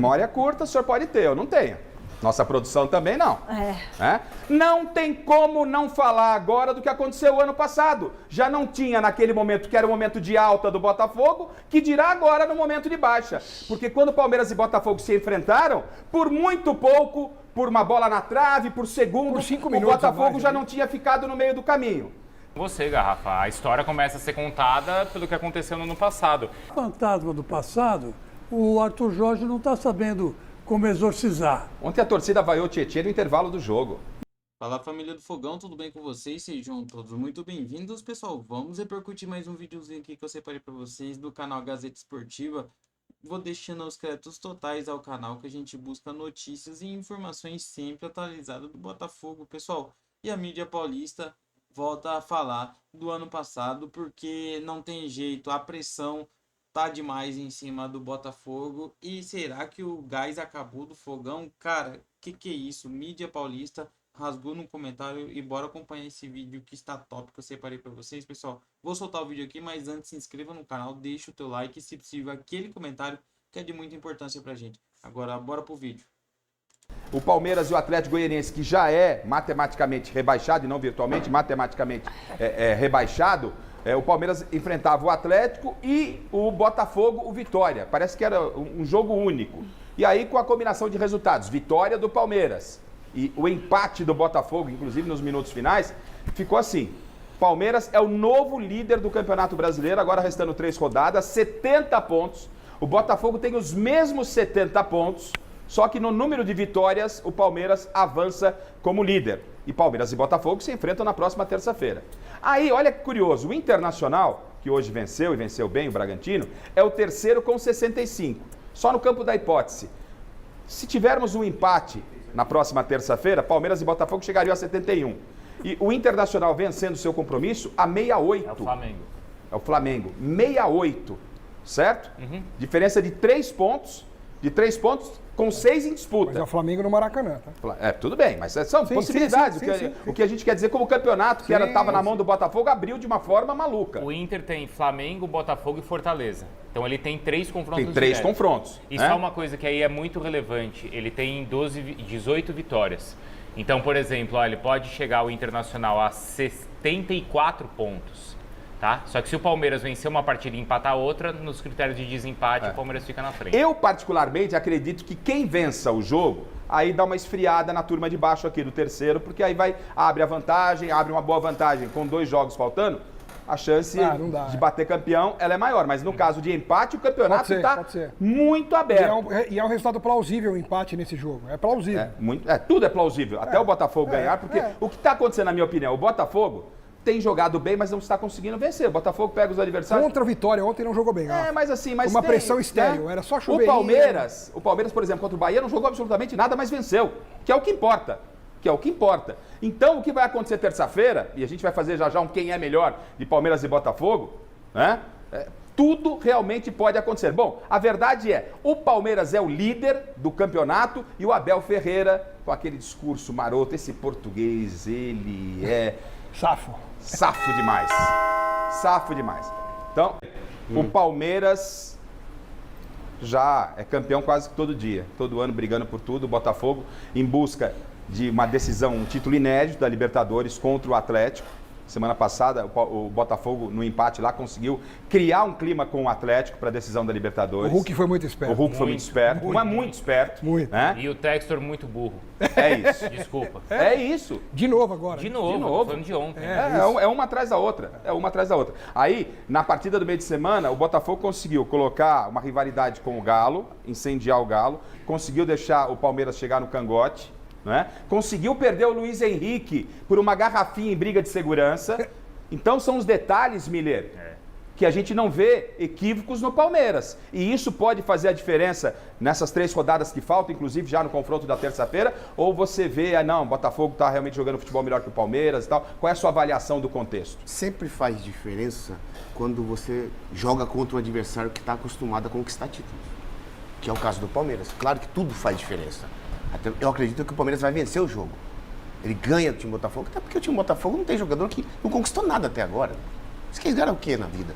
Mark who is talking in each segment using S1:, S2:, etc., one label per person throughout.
S1: Memória curta o senhor pode ter, eu não tenho. Nossa produção também não. Não tem como não falar agora do que aconteceu ano passado. Já não tinha naquele momento, que era o momento de alta do Botafogo, que dirá agora no momento de baixa. Porque quando Palmeiras e Botafogo se enfrentaram, por muito pouco, por uma bola na trave, por segundo,
S2: por 5
S1: o
S2: minutos
S1: Botafogo já não tinha ficado no meio do caminho.
S3: Você, Garrafa, a história começa a ser contada pelo que aconteceu no ano passado.
S4: Fantasma do passado, o Arthur Jorge não está sabendo como exorcizar.
S1: Ontem a torcida vaiou o Tietê no intervalo do jogo.
S5: Fala, família do Fogão, tudo bem com vocês? Sejam todos muito bem-vindos, pessoal. Vamos repercutir mais um videozinho aqui que eu separei para vocês do canal Gazeta Esportiva. Vou deixando os créditos totais ao canal, que a gente busca notícias e informações sempre atualizadas do Botafogo, pessoal. E a mídia paulista volta a falar do ano passado, porque não tem jeito, a pressão tá demais em cima do Botafogo. E será que o gás acabou do Fogão? Cara, que é isso? Mídia paulista rasgou no comentário. E bora acompanhar esse vídeo que está top, que eu separei para vocês, pessoal. Vou soltar o vídeo aqui, mas antes se inscreva no canal, deixa o teu like e, se possível, aquele comentário que é de muita importância pra gente. Agora bora pro vídeo.
S1: O Palmeiras e o Atlético Goianiense, que já é matematicamente rebaixado, e não virtualmente, matematicamente rebaixado, o Palmeiras enfrentava o Atlético e o Botafogo, o Vitória. Parece que era um jogo único. E aí, com a combinação de resultados, vitória do Palmeiras e o empate do Botafogo, inclusive nos minutos finais, ficou assim. Palmeiras é o novo líder do Campeonato Brasileiro, agora restando 3 rodadas, 70 pontos. O Botafogo tem os mesmos 70 pontos, só que no número de vitórias, o Palmeiras avança como líder. E Palmeiras e Botafogo se enfrentam na próxima terça-feira. Aí, olha que curioso, o Internacional, que hoje venceu e venceu bem o Bragantino, é o terceiro com 65. Só no campo da hipótese. Se tivermos um empate na próxima terça-feira, Palmeiras e Botafogo chegariam a 71. E o Internacional vencendo seu compromisso a 68.
S3: É o Flamengo.
S1: É o Flamengo. 68, certo? Diferença de 3 pontos. De 3 pontos com 6 em disputa.
S2: Mas é o Flamengo no Maracanã, tá?
S1: Tudo bem, mas são possibilidades.
S2: Sim.
S1: O que a gente quer dizer como o campeonato, que estava na mão do Botafogo, abriu de uma forma maluca.
S3: O Inter tem Flamengo, Botafogo e Fortaleza. Então ele tem 3 confrontos.
S1: Tem 3
S3: diretos.
S1: confrontos.
S3: E só uma coisa que aí é muito relevante, ele tem 18 vitórias. Então, por exemplo, ele pode chegar o Internacional a 74 pontos. Tá? Só que se o Palmeiras vencer uma partida e empatar outra, nos critérios de desempate, o Palmeiras fica na frente.
S1: Eu, particularmente, acredito que quem vença o jogo, aí dá uma esfriada na turma de baixo aqui do terceiro, porque aí abre a vantagem, abre uma boa vantagem com 2 jogos faltando, a chance de bater campeão ela é maior. Mas no caso de empate, o campeonato está muito aberto.
S2: E é um resultado plausível o empate nesse jogo. É plausível.
S1: Tudo é plausível. Até o Botafogo ganhar, porque o que está acontecendo, na minha opinião, o Botafogo tem jogado bem, mas não está conseguindo vencer. O Botafogo pega os adversários.
S2: Contra o Vitória ontem não jogou bem.
S1: Mas assim,
S2: uma pressão estéril, era só chover.
S1: O Palmeiras, por exemplo, contra o Bahia não jogou absolutamente nada, mas venceu, que é o que importa. Então, o que vai acontecer terça-feira, e a gente vai fazer já um quem é melhor de Palmeiras e Botafogo, né? Tudo realmente pode acontecer. Bom, a verdade é, o Palmeiras é o líder do campeonato e o Abel Ferreira, com aquele discurso maroto, esse português, ele é... Safo demais. Então, o Palmeiras já é campeão quase que todo dia. Todo ano brigando por tudo. O Botafogo em busca de uma decisão, um título inédito da Libertadores contra o Atlético. Semana passada, o Botafogo, no empate lá, conseguiu criar um clima com o Atlético para a decisão da Libertadores.
S2: O Hulk foi muito esperto.
S1: Muito esperto. Né?
S3: E o Textor muito burro.
S1: É isso.
S3: Desculpa.
S1: É isso.
S2: De novo agora.
S3: De novo. Falando de ontem.
S1: É uma atrás da outra. Aí, na partida do meio de semana, o Botafogo conseguiu colocar uma rivalidade com o Galo, incendiar o Galo, conseguiu deixar o Palmeiras chegar no cangote, né? Conseguiu perder o Luiz Henrique por uma garrafinha em briga de segurança. Então são os detalhes, Miller, que a gente não vê equívocos no Palmeiras. E isso pode fazer a diferença nessas 3 rodadas que faltam, inclusive já no confronto da terça-feira, ou você vê, o Botafogo está realmente jogando futebol melhor que o Palmeiras e tal. Qual é a sua avaliação do contexto?
S6: Sempre faz diferença quando você joga contra um adversário que está acostumado a conquistar títulos, que é o caso do Palmeiras. Claro que tudo faz diferença. Eu acredito que o Palmeiras vai vencer o jogo. Ele ganha do time Botafogo, até porque o time Botafogo não tem jogador que não conquistou nada até agora. Eles ganharam o quê na vida?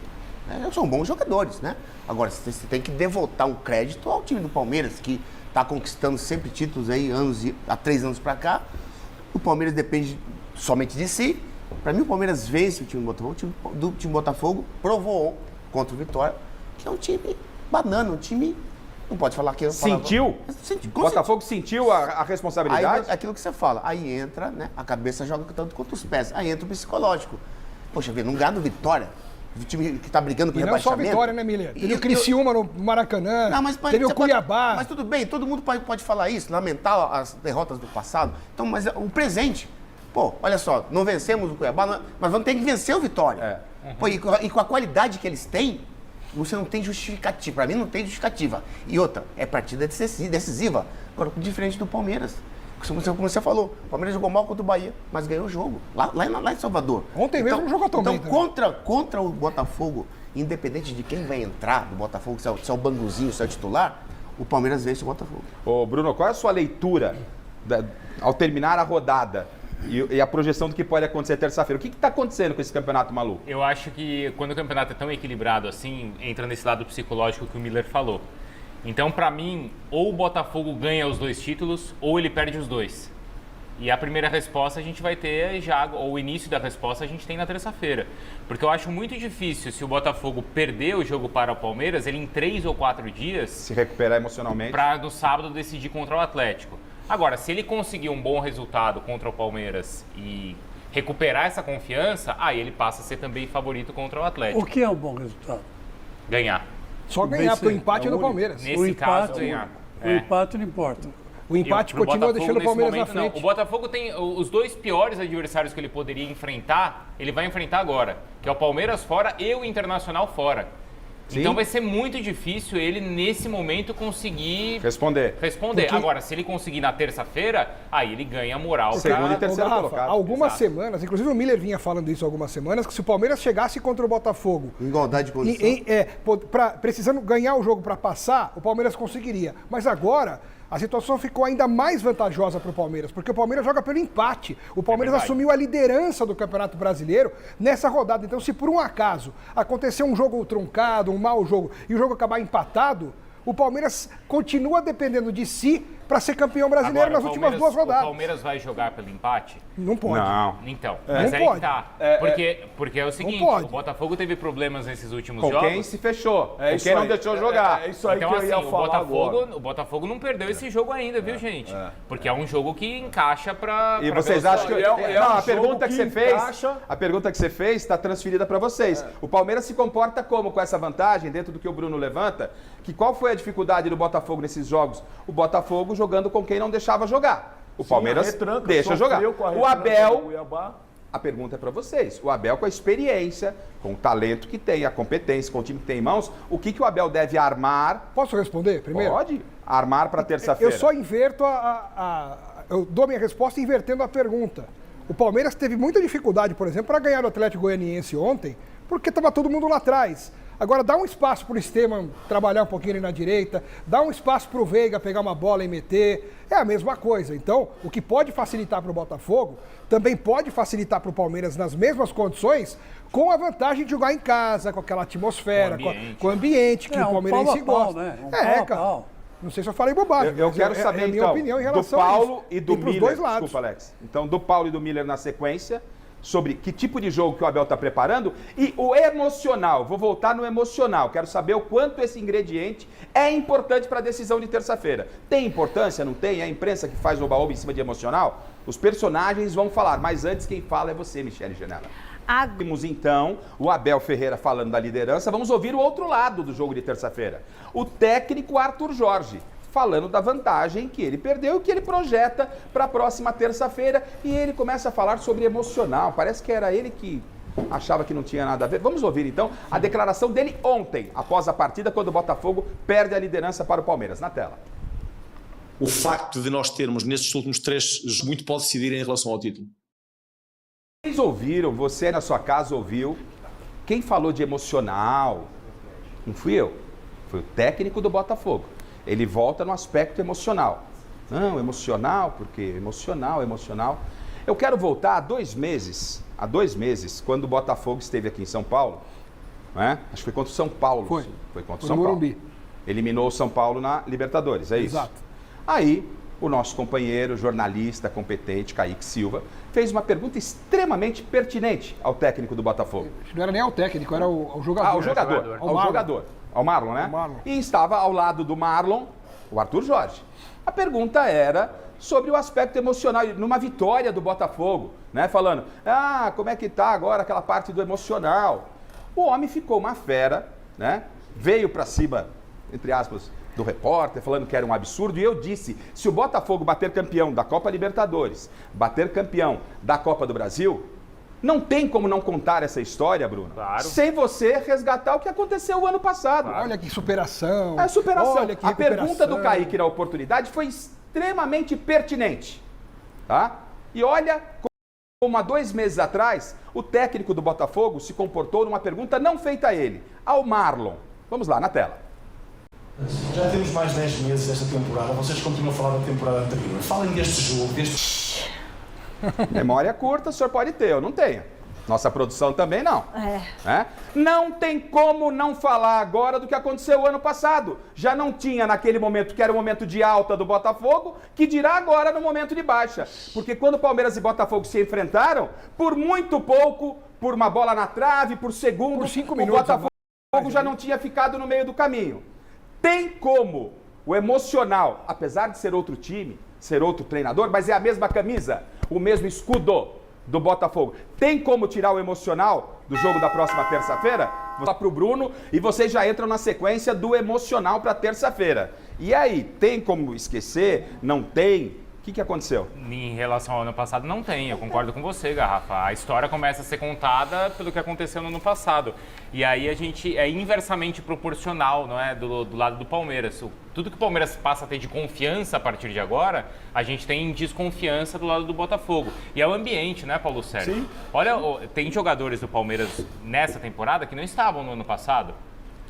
S6: São bons jogadores, né? Agora, você tem que devotar um crédito ao time do Palmeiras, que está conquistando sempre títulos aí, há 3 anos para cá. O Palmeiras depende somente de si. Para mim, o Palmeiras vence o time do Botafogo. O time do Botafogo provou contra o Vitória, que é um time banana, um time... Não pode falar que...
S1: Sentiu? O Botafogo sentiu a responsabilidade?
S6: Aí, aquilo que você fala, aí entra, né? A cabeça joga tanto quanto os pés. Aí entra o psicológico. Poxa vida, não ganha do Vitória. O time que tá brigando com o rebaixamento.
S2: Não só Vitória, né, Miller? Teve o Criciúma no Maracanã, teve o Cuiabá.
S6: Mas tudo bem, todo mundo pode falar isso, lamentar as derrotas do passado. Então, mas o presente... Pô, olha só, não vencemos o Cuiabá, mas vamos ter que vencer o Vitória. Pô, e com a qualidade que eles têm, você não tem justificativa. Para mim, não tem justificativa. E outra, é partida decisiva. Agora, diferente do Palmeiras. Como você falou, o Palmeiras jogou mal contra o Bahia, mas ganhou o jogo, lá em Salvador.
S2: Ontem mesmo não jogou tão bem.
S6: Então, contra o Botafogo, independente de quem vai entrar do Botafogo, se é o Banguzinho, se é o titular, o Palmeiras vence o Botafogo.
S1: Ô, Bruno, qual é a sua leitura ao terminar a rodada? E a projeção do que pode acontecer terça-feira. O que está acontecendo com esse campeonato maluco?
S3: Eu acho que quando o campeonato é tão equilibrado assim, entra nesse lado psicológico que o Miller falou. Então, para mim, ou o Botafogo ganha os 2 títulos, ou ele perde os 2. E a primeira resposta a gente vai ter já, ou o início da resposta a gente tem na terça-feira. Porque eu acho muito difícil, se o Botafogo perder o jogo para o Palmeiras, ele em 3 ou 4 dias...
S1: Se recuperar emocionalmente.
S3: Para no sábado decidir contra o Atlético. Agora, se ele conseguir um bom resultado contra o Palmeiras e recuperar essa confiança, aí ele passa a ser também favorito contra o Atlético.
S4: O que é um bom resultado?
S3: Ganhar.
S2: Só ganhar, porque o empate é do Palmeiras.
S3: Nesse caso, ganhar.
S4: O empate não importa.
S2: O empate continua deixando o Palmeiras na frente.
S3: Não. O Botafogo tem os 2 piores adversários que ele poderia enfrentar, ele vai enfrentar agora, que é o Palmeiras fora e o Internacional fora.
S1: Sim.
S3: Então vai ser muito difícil ele, nesse momento, conseguir
S1: responder.
S3: Porque... Agora, se ele conseguir na terça-feira, aí ele ganha moral.
S1: Segundo e terceiro colocado.
S2: Algumas semanas, inclusive o Miller vinha falando isso algumas semanas, que se o Palmeiras chegasse contra o Botafogo...
S6: Igualdade de condição.
S2: Precisando ganhar o jogo para passar, o Palmeiras conseguiria. Mas agora... A situação ficou ainda mais vantajosa para o Palmeiras, porque o Palmeiras joga pelo empate. O Palmeiras assumiu a liderança do Campeonato Brasileiro nessa rodada. Então, se por um acaso acontecer um jogo truncado, um mau jogo, e o jogo acabar empatado, o Palmeiras continua dependendo de si para ser campeão brasileiro nas últimas 2 rodadas.
S3: O Palmeiras vai jogar pelo empate?
S2: Não pode.
S1: Não.
S3: Então, mas
S2: não
S3: aí
S2: pode.
S3: tá. Porque é o seguinte, o Botafogo teve problemas nesses últimos
S1: Com
S3: jogos.
S1: quem se fechou, com
S7: isso
S1: quem não
S7: aí.
S1: deixou jogar.
S7: É isso aí
S3: Então,
S7: que eu
S3: assim,
S7: ia falar agora.
S3: o Botafogo não perdeu esse jogo ainda, viu, gente? Porque é um jogo que encaixa pra...
S1: E
S3: pra
S1: vocês
S3: ver os
S1: acham que...
S3: jogos.
S1: Não, a
S7: jogo
S1: pergunta que
S7: que
S1: você fez...
S7: encaixa.
S1: A pergunta que você fez está transferida para vocês. O Palmeiras se comporta como com essa vantagem, dentro do que o Bruno levanta? Que qual foi a dificuldade do Botafogo nesses jogos? O Botafogo jogando com quem não deixava jogar. O Palmeiras deixa jogar. O Abel... A pergunta é para vocês. O Abel, com a experiência, com o talento que tem, a competência, com o time que tem em mãos, o que o Abel deve armar?
S2: Posso responder primeiro?
S1: Pode armar para terça-feira.
S2: Eu só inverto eu dou minha resposta invertendo a pergunta. O Palmeiras teve muita dificuldade, por exemplo, para ganhar o Atlético Goianiense ontem, porque estava todo mundo lá atrás. Agora, dá um espaço para o Esteban trabalhar um pouquinho ali na direita, dá um espaço para o Veiga pegar uma bola e meter. É a mesma coisa. Então, o que pode facilitar para o Botafogo, também pode facilitar para o Palmeiras nas mesmas condições, com a vantagem de jogar em casa, com aquela atmosfera, com o ambiente que o palmeirense gosta.
S4: Né?
S2: Cara. Não sei se eu falei bobagem.
S1: Eu quero saber,
S2: é a minha
S1: então,
S2: opinião em
S1: do
S2: relação
S1: Paulo
S2: a isso.
S1: e do
S2: pros
S1: Miller.
S2: dois lados.
S1: Desculpa, Alex. Então, do Paulo e do Miller na sequência, sobre que tipo de jogo que o Abel está preparando e o emocional. Vou voltar no emocional. Quero saber o quanto esse ingrediente é importante para a decisão de terça-feira. Tem importância? Não tem? É a imprensa que faz oba-oba em cima de emocional? Os personagens vão falar, mas antes quem fala é você, Michele Janela. Temos então o Abel Ferreira falando da liderança. Vamos ouvir o outro lado do jogo de terça-feira. O técnico Arthur Jorge, falando da vantagem que ele perdeu e que ele projeta para a próxima terça-feira. E ele começa a falar sobre emocional. Parece que era ele que achava que não tinha nada a ver. Vamos ouvir então a declaração dele ontem, após a partida, quando o Botafogo perde a liderança para o Palmeiras. Na tela.
S8: O facto de nós termos nestes últimos 3 muito pode decidir em relação ao título.
S1: Vocês ouviram, você na sua casa ouviu, quem falou de emocional? Não fui eu, foi o técnico do Botafogo. Ele volta no aspecto emocional. Não, emocional, porque emocional. Eu quero voltar há 2 meses, quando o Botafogo esteve aqui em São Paulo, né? Acho que foi contra o São Paulo.
S2: Foi.
S1: Foi contra o
S2: Foi
S1: São
S2: no
S1: Paulo.
S2: Morumbi.
S1: Eliminou o São Paulo na Libertadores, é isso?
S2: Exato.
S1: Aí, o nosso companheiro, jornalista, competente, Kaique Silva, fez uma pergunta extremamente pertinente ao técnico do Botafogo.
S2: Não era nem ao técnico, era ao jogador.
S1: Ao jogador,
S3: jogador.
S1: ao jogador. Ao Marlon, né?
S2: Ao Marlon.
S1: E estava ao lado do Marlon o Arthur Jorge. A pergunta era sobre o aspecto emocional, numa vitória do Botafogo, né? Falando, como é que tá agora aquela parte do emocional? O homem ficou uma fera, né? Veio pra cima, entre aspas, do repórter, falando que era um absurdo, e eu disse, se o Botafogo bater campeão da Copa Libertadores, bater campeão da Copa do Brasil, não tem como não contar essa história, Bruno,
S3: Claro.
S1: sem você resgatar o que aconteceu o ano passado.
S2: Olha que superação.
S1: É superação.
S2: Olha que
S1: A pergunta
S2: recuperação.
S1: do Kaique na oportunidade foi extremamente pertinente, tá? E olha como há 2 meses atrás, o técnico do Botafogo se comportou numa pergunta não feita a ele, ao Marlon. Vamos lá, na tela.
S7: Já temos mais 10 meses esta temporada, vocês continuam a falar da temporada anterior. Falem deste jogo, deste...
S1: Memória curta, o senhor pode ter, eu não tenho. Nossa produção também não. É. Não tem como não falar agora do que aconteceu o ano passado. Já não tinha naquele momento, que era o momento de alta do Botafogo, que dirá agora no momento de baixa. Porque quando Palmeiras e Botafogo se enfrentaram, por muito pouco, por uma bola na trave, por segundo,
S2: Por 5
S1: o
S2: minutos,
S1: Botafogo já não tinha ficado no meio do caminho. Tem como o emocional, apesar de ser outro time, ser outro treinador, mas é a mesma camisa, o mesmo escudo do Botafogo. Tem como tirar o emocional do jogo da próxima terça-feira? Vou falar pro Bruno e vocês já entram na sequência do emocional para terça-feira. E aí, tem como esquecer? Não tem? O que aconteceu?
S3: Em relação ao ano passado, não tem. Eu concordo com você, Garrafa. A história começa a ser contada pelo que aconteceu no ano passado. E aí a gente é inversamente proporcional, não é? Do lado do Palmeiras. Tudo que o Palmeiras passa a ter de confiança a partir de agora, a gente tem desconfiança do lado do Botafogo. E é o ambiente, né, Paulo Sérgio?
S1: Sim.
S3: Olha, tem jogadores do Palmeiras nessa temporada que não estavam no ano passado.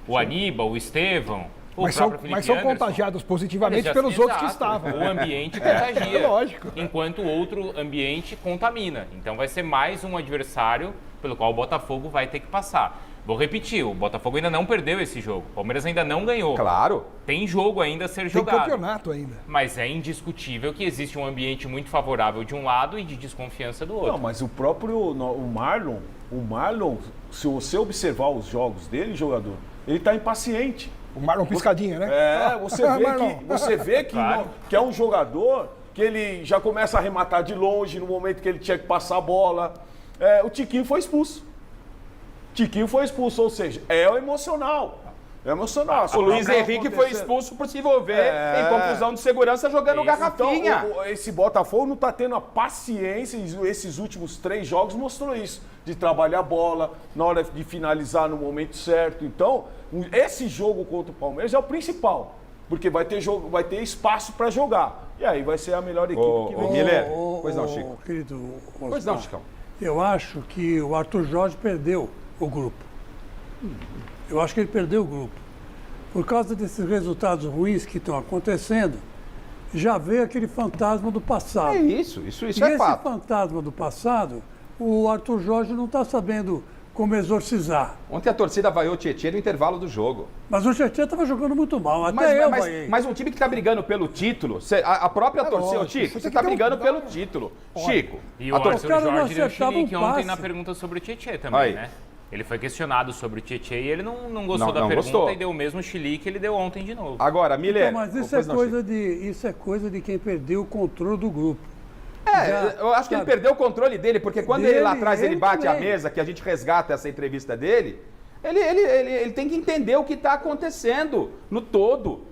S3: O Aníbal, o Estevão...
S2: Mas são contagiados positivamente pelos outros que estavam.
S3: O ambiente contagia.
S2: Lógico.
S3: Enquanto o outro ambiente contamina. Então vai ser mais um adversário pelo qual o Botafogo vai ter que passar. Vou repetir, o Botafogo ainda não perdeu esse jogo. O Palmeiras ainda não ganhou.
S1: Claro.
S3: Tem jogo ainda a ser
S2: Tem
S3: jogado.
S2: campeonato ainda.
S3: Mas é indiscutível que existe um ambiente muito favorável de um lado e de desconfiança do outro.
S9: Não, mas o próprio o Marlon, se você observar os jogos dele, jogador, ele tá impaciente.
S2: O Marlon Piscadinha, né?
S9: Você vê que,
S3: Claro.
S9: que é um jogador que ele já começa a arrematar de longe no momento que ele tinha que passar a bola. O Tiquinho foi expulso. Ou seja, é o emocional. É emocional.
S1: O Luiz Henrique foi expulso por se envolver em confusão de segurança jogando garrafinha.
S9: Então, esse Botafogo não está tendo a paciência, e esses últimos 3 jogos mostrou isso, de trabalhar a bola, na hora de finalizar no momento certo. Então, esse jogo contra o Palmeiras é o principal, porque vai ter espaço para jogar. E aí vai ser a melhor equipe que vem.
S1: Miller, pois não, Chico.
S4: Querido
S1: Pois não, Chicão.
S4: eu acho que o Arthur Jorge perdeu o grupo. Eu acho que ele perdeu o grupo. Por causa desses resultados ruins que estão acontecendo, já veio aquele fantasma do passado.
S1: Isso
S4: E
S1: é
S4: esse
S1: fato.
S4: fantasma do passado, o Arthur Jorge não está sabendo como exorcizar.
S1: Ontem a torcida vaiou o Tietchan no intervalo do jogo.
S4: Mas o Tietchan estava jogando muito mal, até eu vaiei.
S1: Mas um time que está brigando pelo título, a própria torcida,
S2: lógico,
S1: Chico,
S2: você
S1: você
S2: tem
S1: está
S2: que
S1: brigando
S2: ter um-
S1: pelo título. Chico,
S3: E o
S1: a tor-
S3: Arthur
S4: cara não
S3: Jorge deu
S4: acertava
S3: chilique
S4: um
S3: ontem
S4: passe.
S3: na pergunta sobre o Tietchan também,
S1: Aí.
S3: né? Ele foi questionado sobre o Tietchan e ele não gostou
S1: Não,
S3: da
S1: não
S3: pergunta
S1: gostou.
S3: e deu o mesmo chilique que ele deu ontem de novo.
S1: Agora, Miller...
S4: Então, mas isso
S1: pois
S4: é,
S1: não, Chico.
S4: isso é coisa de quem perdeu o controle do grupo.
S1: Eu acho que ele
S4: sabe?
S1: perdeu o controle dele, porque quando
S4: Dele,
S1: ele lá atrás ele
S4: ele
S1: bate a
S4: também.
S1: mesa, que a gente resgata essa entrevista dele, ele tem que entender o que está acontecendo no todo.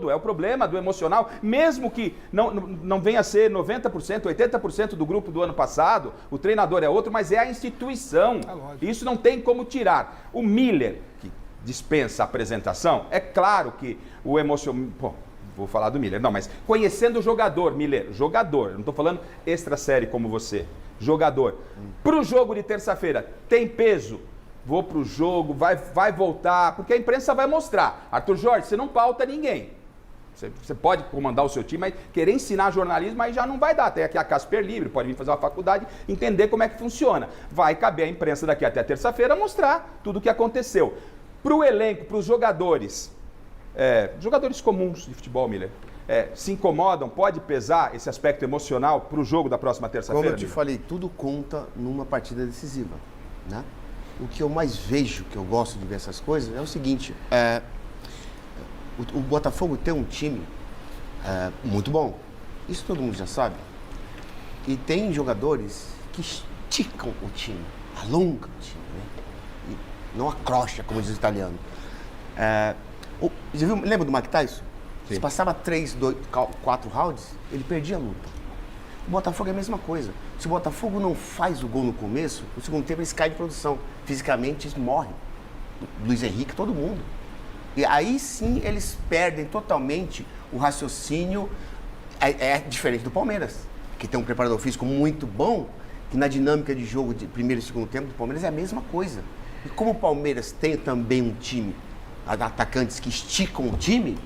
S1: É o problema do emocional. Mesmo que não venha a ser 90%, 80% do grupo do ano passado, o treinador é outro, mas é a instituição. Isso não tem como tirar. O Miller, que dispensa a apresentação, é claro que o emocional... Vou falar do Miller. Não, mas conhecendo o jogador, Miller, jogador, eu não estou falando extra série como você, jogador. Para o jogo de terça-feira, tem peso? Vou para o jogo, vai voltar, porque a imprensa vai mostrar. Arthur Jorge, você não pauta ninguém. Você pode comandar o seu time, mas querer ensinar jornalismo aí já não vai dar. Tem aqui a Casper Livre, pode vir fazer uma faculdade, entender como é que funciona. Vai caber à imprensa daqui até terça-feira mostrar tudo o que aconteceu. Para o elenco, para os jogadores, jogadores comuns de futebol, Miller, se incomodam, pode pesar esse aspecto emocional para o jogo da próxima terça-feira?
S6: Como eu te falei, tudo conta numa partida decisiva, né? O que eu mais vejo, que eu gosto de ver essas coisas, é o seguinte, o Botafogo tem um time muito bom, isso todo mundo já sabe, e tem jogadores que esticam o time, alongam o time, né? E não acrocha, como diz o italiano. Lembra do Mike Tyson? Se passava 3, 2, 4 rounds, ele perdia a luta. O Botafogo é a mesma coisa. Se o Botafogo não faz o gol no começo, no segundo tempo eles caem de produção. Fisicamente eles morrem. Luiz Henrique, todo mundo. E aí sim eles perdem totalmente o raciocínio. É diferente do Palmeiras, que tem um preparador físico muito bom, que na dinâmica de jogo de primeiro e segundo tempo do Palmeiras é a mesma coisa. E como o Palmeiras tem também um time, atacantes que esticam o time,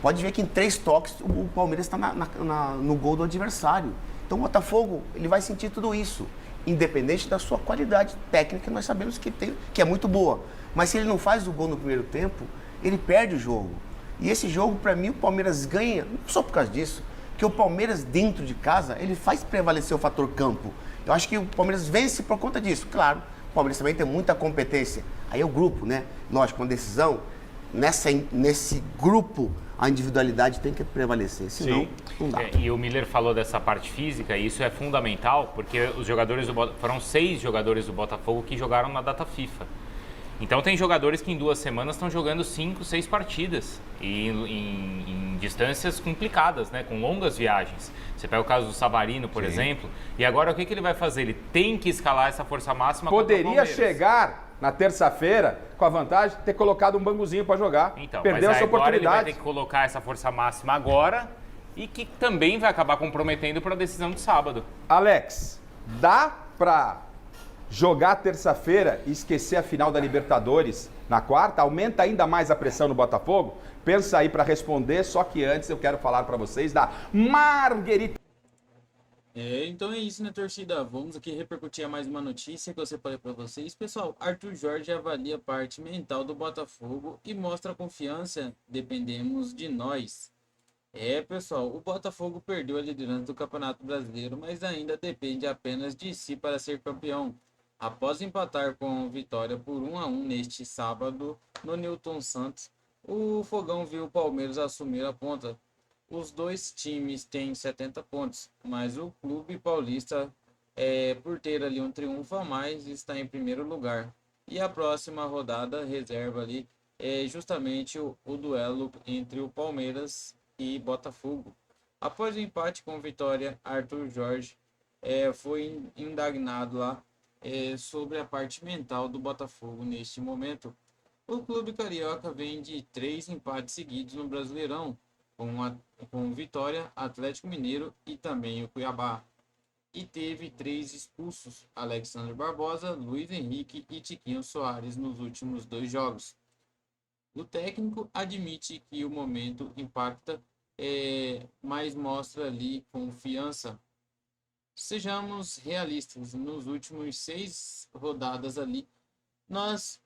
S6: pode ver que em 3 toques o Palmeiras está no gol do adversário. Então o Botafogo ele vai sentir tudo isso, independente da sua qualidade técnica, nós sabemos que é muito boa. Mas se ele não faz o gol no primeiro tempo, ele perde o jogo. E esse jogo, para mim, o Palmeiras ganha, não só por causa disso, que o Palmeiras dentro de casa, ele faz prevalecer o fator campo. Eu acho que o Palmeiras vence por conta disso. Claro, o Palmeiras também tem muita competência. Aí é o grupo, né? Lógico, uma decisão, nesse grupo, a individualidade tem que prevalecer, senão não dá.
S3: E o Miller falou dessa parte física, e isso é fundamental, porque os jogadores foram 6 jogadores do Botafogo que jogaram na data FIFA. Então tem jogadores que em 2 semanas estão jogando 5, 6 partidas, e em distâncias complicadas, né, com longas viagens. Você pega o caso do Savarino, por exemplo, e agora o que ele vai fazer? Ele tem que escalar essa força máxima.
S1: Poderia chegar na terça-feira com a vantagem de ter colocado um banguzinho para jogar.
S3: Então,
S1: perdeu
S3: mas
S1: essa
S3: agora
S1: oportunidade.
S3: ele vai ter que colocar essa força máxima agora e que também vai acabar comprometendo para a decisão de sábado.
S1: Alex, dá para jogar terça-feira e esquecer a final da Libertadores na quarta? Aumenta ainda mais a pressão no Botafogo? Pensa aí para responder, só que antes eu quero falar para vocês da Marguerita.
S5: Então é isso, né, torcida? Vamos aqui repercutir mais uma notícia que eu separei para vocês. Pessoal, Arthur Jorge avalia a parte mental do Botafogo e mostra confiança, dependemos de nós. Pessoal, o Botafogo perdeu a liderança do Campeonato Brasileiro, mas ainda depende apenas de si para ser campeão. Após empatar com Vitória por 1-1 neste sábado no Newton Santos, o Fogão viu o Palmeiras assumir a ponta. Os dois times têm 70 pontos, mas o clube paulista, por ter ali um triunfo a mais, está em primeiro lugar. E a próxima rodada reserva ali justamente o duelo entre o Palmeiras e Botafogo. Após o empate com Vitória, Arthur Jorge foi indagnado lá sobre a parte mental do Botafogo neste momento. O clube carioca vem de 3 empates seguidos no Brasileirão, com Vitória, Atlético Mineiro e também o Cuiabá. E teve 3 expulsos, Alexandre Barbosa, Luiz Henrique e Tiquinho Soares nos últimos 2 jogos. O técnico admite que o momento impacta, mas mostra ali confiança. Sejamos realistas, nos últimos 6 rodadas ali, nós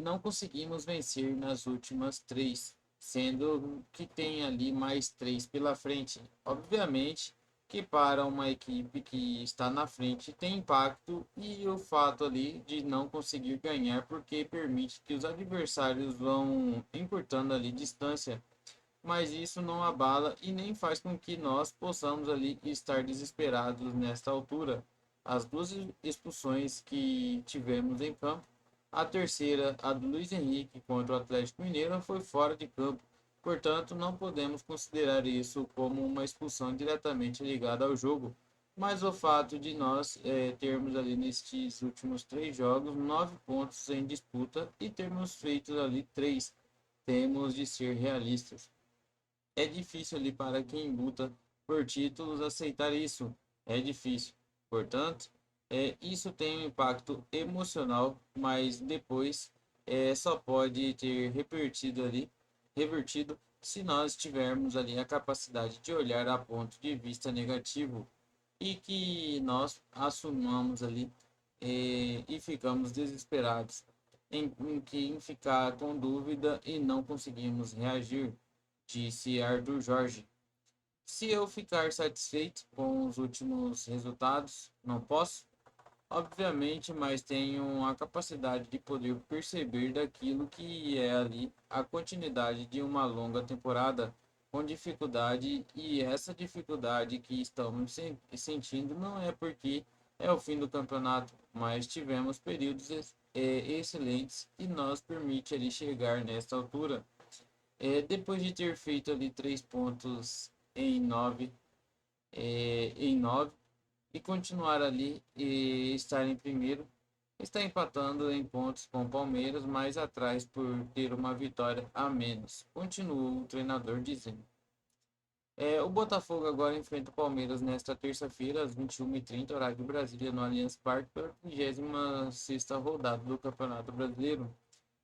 S5: não conseguimos vencer nas últimas 3, sendo que tem ali mais 3 pela frente. Obviamente que para uma equipe que está na frente tem impacto, e o fato ali de não conseguir ganhar porque permite que os adversários vão encurtando ali distância, mas isso não abala e nem faz com que nós possamos ali estar desesperados nesta altura. As 2 expulsões que tivemos em campo, a terceira, a do Luiz Henrique contra o Atlético Mineiro, foi fora de campo. Portanto, não podemos considerar isso como uma expulsão diretamente ligada ao jogo. Mas o fato de nós termos ali nestes últimos 3 jogos 9 pontos em disputa e termos feito ali 3, temos de ser realistas. É difícil ali para quem luta por títulos aceitar isso. É difícil. Portanto, isso tem um impacto emocional, mas depois só pode ter revertido se nós tivermos ali a capacidade de olhar a ponto de vista negativo e que nós assumamos ali e ficamos desesperados em ficar com dúvida e não conseguimos reagir, disse Arthur Jorge. Se eu ficar satisfeito com os últimos resultados, não posso, obviamente, mas tenho a capacidade de poder perceber daquilo que é ali a continuidade de uma longa temporada com dificuldade, e essa dificuldade que estamos sentindo não é porque é o fim do campeonato, mas tivemos períodos excelentes e nos permite ali chegar nesta altura. Depois de ter feito ali 3 pontos em 9 e continuar ali e estar em primeiro, está empatando em pontos com o Palmeiras, mais atrás por ter uma vitória a menos, continuou o treinador dizendo. O Botafogo agora enfrenta o Palmeiras nesta terça-feira, às 21h30, horário de Brasília, no Allianz Parque, pela 26ª rodada do Campeonato Brasileiro.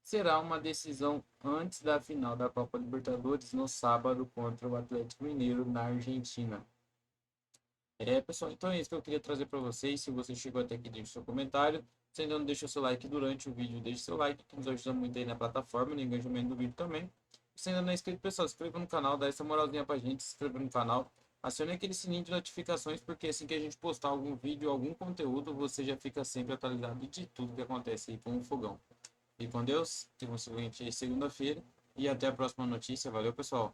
S5: Será uma decisão antes da final da Copa Libertadores, no sábado, contra o Atlético Mineiro, na Argentina. Pessoal, então é isso que eu queria trazer para vocês. Se você chegou até aqui, deixe seu comentário. Se ainda não deixou seu like durante o vídeo, deixe seu like, que nos ajuda muito aí na plataforma, no engajamento do vídeo também. Se ainda não é inscrito, pessoal, se inscreva no canal, dá essa moralzinha pra gente, se inscreva no canal. Acione aquele sininho de notificações, porque assim que a gente postar algum vídeo, algum conteúdo, você já fica sempre atualizado de tudo que acontece aí com o Fogão. E com Deus, tenham um excelente segunda-feira e até a próxima notícia. Valeu, pessoal!